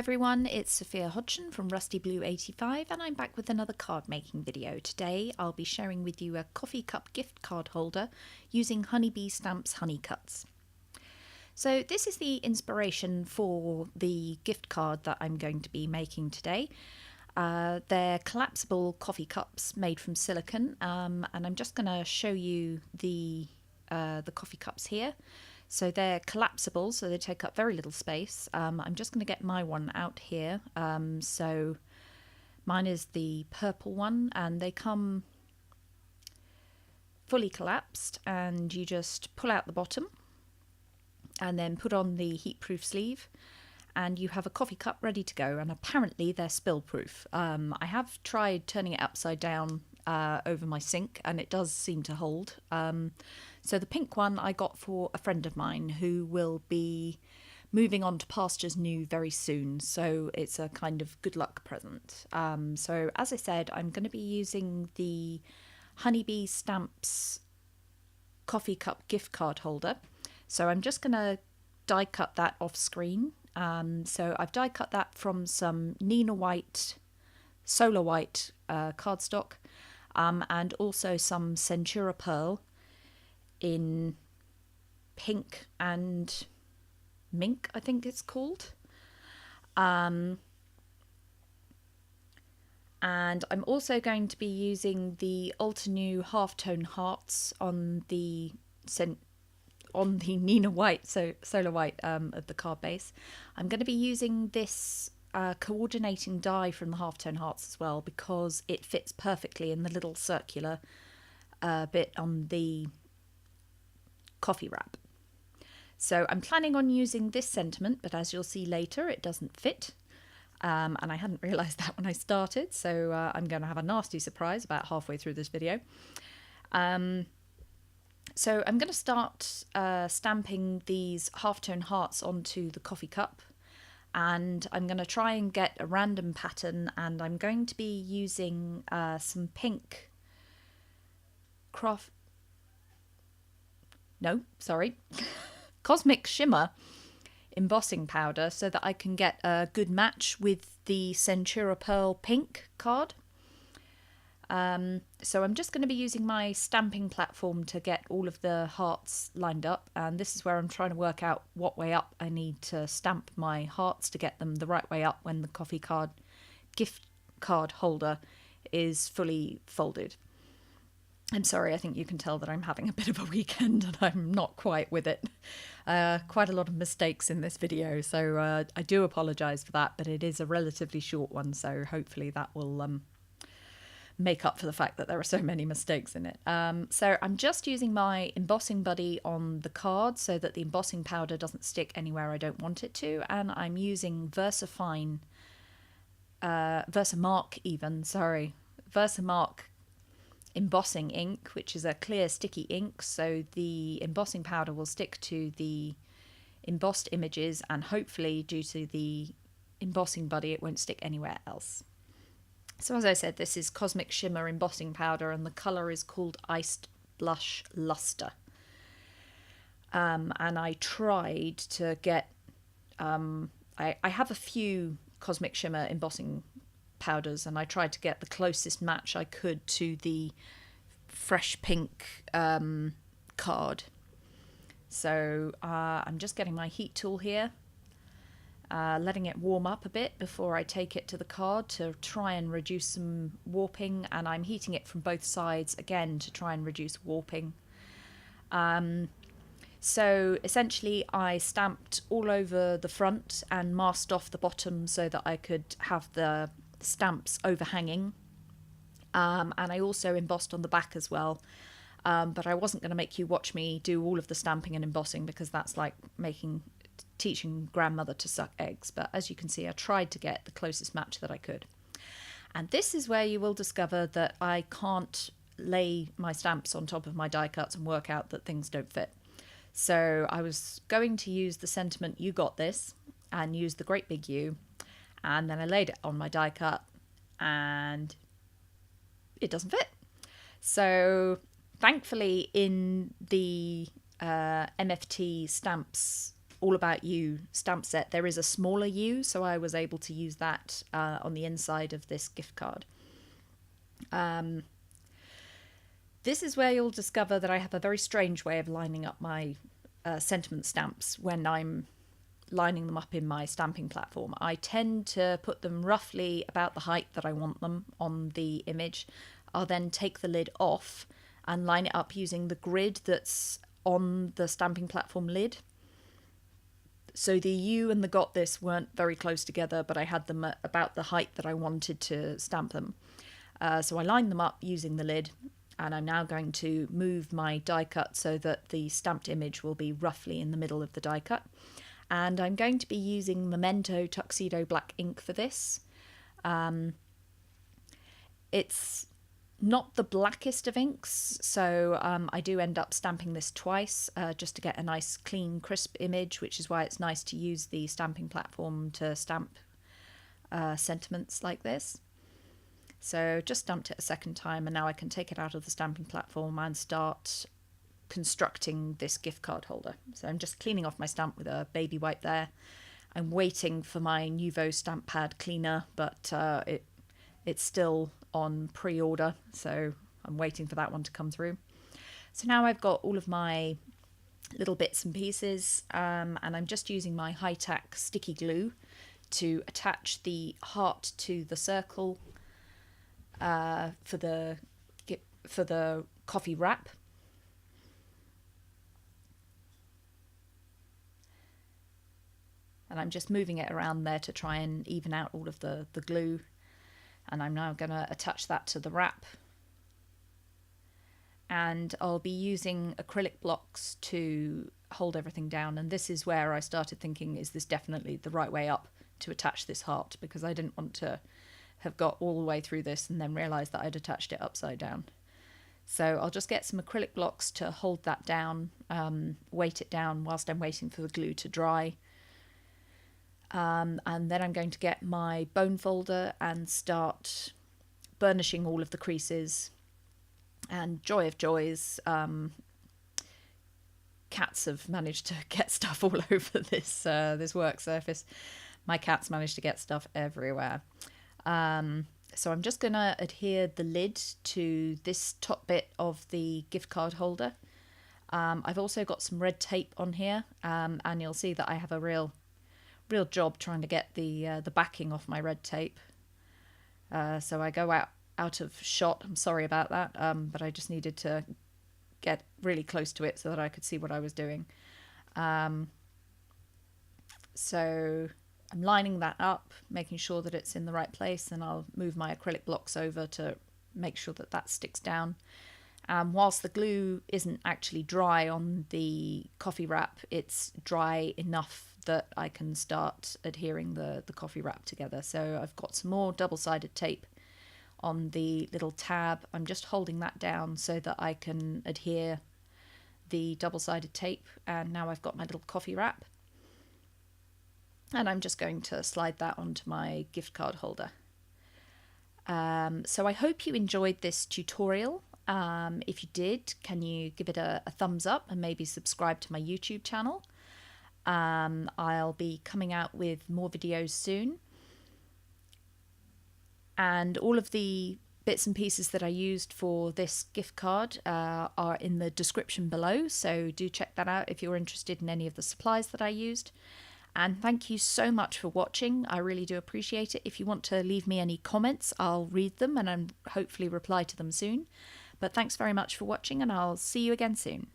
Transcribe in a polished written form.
everyone, it's Sophia Hodgson from Rusty Blue 85 and I'm back with another card making video. Today I'll be sharing with you a coffee cup gift card holder using Honeybee Stamps Honey Cuts. So this is the inspiration for the gift card that I'm going to be making today. They're collapsible coffee cups made from silicone, and I'm just going to show you the coffee cups here. So they're collapsible, so they take up very little space. I'm just going to get my one out here. So mine is the purple one, and they come fully collapsed, and you just pull out the bottom and then put on the heat-proof sleeve, and you have a coffee cup ready to go, and apparently they're spill-proof. I have tried turning it upside down over my sink, and it does seem to hold. So the pink one I got for a friend of mine who will be moving on to pastures new very soon, so it's a kind of good luck present. So as I said, I'm going to be using the Honeybee Stamps coffee cup gift card holder. So I'm just going to die cut that off screen. So I've die cut that from some Nina White, Solar White cardstock, and also some Centura Pearl in pink and mink, I think it's called. And I'm also going to be using the Altenew Halftone Hearts on the Nina White, so Solar White of the card base. I'm going to be using this coordinating die from the Halftone Hearts as well, because it fits perfectly in the little circular bit on the coffee wrap. So I'm planning on using this sentiment, but as you'll see later, it doesn't fit. And I hadn't realised that when I started, so I'm going to have a nasty surprise about halfway through this video. So I'm going to start stamping these halftone hearts onto the coffee cup, and I'm going to try and get a random pattern, and I'm going to be using some pink Cosmic Shimmer Embossing Powder, so that I can get a good match with the Centura Pearl pink card. So I'm just going to be using my stamping platform to get all of the hearts lined up, and this is where I'm trying to work out what way up I need to stamp my hearts to get them the right way up when the coffee card gift card holder is fully folded. I'm sorry, I think you can tell that I'm having a bit of a weekend and I'm not quite with it. Quite a lot of mistakes in this video, so I do apologise for that, but it is a relatively short one, so hopefully that will make up for the fact that there are so many mistakes in it. So I'm just using my embossing buddy on the card so that the embossing powder doesn't stick anywhere I don't want it to, and I'm using Versamark embossing ink, which is a clear sticky ink, so the embossing powder will stick to the embossed images, and hopefully due to the embossing buddy it won't stick anywhere else. So as I said, this is Cosmic Shimmer Embossing Powder, and the colour is called Iced Blush Luster. And I tried to get, I have a few Cosmic Shimmer embossing powders, and I tried to get the closest match I could to the fresh pink card. So I'm just getting my heat tool here, letting it warm up a bit before I take it to the card to try and reduce some warping, and I'm heating it from both sides again to try and reduce warping. So essentially I stamped all over the front and masked off the bottom so that I could have the stamps overhanging, and I also embossed on the back as well, but I wasn't going to make you watch me do all of the stamping and embossing because that's like teaching grandmother to suck eggs. But as you can see, I tried to get the closest match that I could, and this is where you will discover that I can't lay my stamps on top of my die cuts and work out that things don't fit. So I was going to use the sentiment "You got this" and use the great big U, and then I laid it on my die cut and it doesn't fit. So thankfully in the MFT stamps All About You stamp set, there is a smaller U, so I was able to use that on the inside of this gift card. This is where you'll discover that I have a very strange way of lining up my sentiment stamps when I'm lining them up in my stamping platform. I tend to put them roughly about the height that I want them on the image. I'll then take the lid off and line it up using the grid that's on the stamping platform lid. So the U and the Got This weren't very close together, but I had them at about the height that I wanted to stamp them. So I lined them up using the lid, and I'm now going to move my die cut so that the stamped image will be roughly in the middle of the die cut. And I'm going to be using Memento Tuxedo Black ink for this. It's not the blackest of inks, so I do end up stamping this twice just to get a nice clean crisp image, which is why it's nice to use the stamping platform to stamp sentiments like this. So just stamped it a second time, and now I can take it out of the stamping platform and start constructing this gift card holder. So I'm just cleaning off my stamp with a baby wipe there. I'm waiting for my Nuvo stamp pad cleaner, but it's still on pre-order, so I'm waiting for that one to come through. So now I've got all of my little bits and pieces, and I'm just using my high-tack sticky glue to attach the heart to the circle for the coffee wrap. And I'm just moving it around there to try and even out all of the glue. And I'm now going to attach that to the wrap. And I'll be using acrylic blocks to hold everything down. And this is where I started thinking, is this definitely the right way up to attach this heart? Because I didn't want to have got all the way through this and then realise that I'd attached it upside down. So I'll just get some acrylic blocks to hold that down, weight it down whilst I'm waiting for the glue to dry. And then I'm going to get my bone folder and start burnishing all of the creases. And joy of joys, cats have managed to get stuff all over this work surface. My cats managed to get stuff everywhere. So I'm just going to adhere the lid to this top bit of the gift card holder. I've also got some red tape on here, and you'll see that I have a real job trying to get the backing off my red tape. So I go out of shot. I'm sorry about that, but I just needed to get really close to it so that I could see what I was doing. So I'm lining that up, making sure that it's in the right place, and I'll move my acrylic blocks over to make sure that that sticks down. Whilst the glue isn't actually dry on the coffee wrap, it's dry enough that I can start adhering the coffee wrap together. So I've got some more double-sided tape on the little tab. I'm just holding that down so that I can adhere the double-sided tape, and now I've got my little coffee wrap. And I'm just going to slide that onto my gift card holder. So I hope you enjoyed this tutorial. If you did, can you give it a thumbs up and maybe subscribe to my YouTube channel? I'll be coming out with more videos soon. And all of the bits and pieces that I used for this gift card are in the description below, so do check that out if you're interested in any of the supplies that I used. And thank you so much for watching. I really do appreciate it. If you want to leave me any comments, I'll read them and I'll hopefully reply to them soon. But thanks very much for watching, and I'll see you again soon.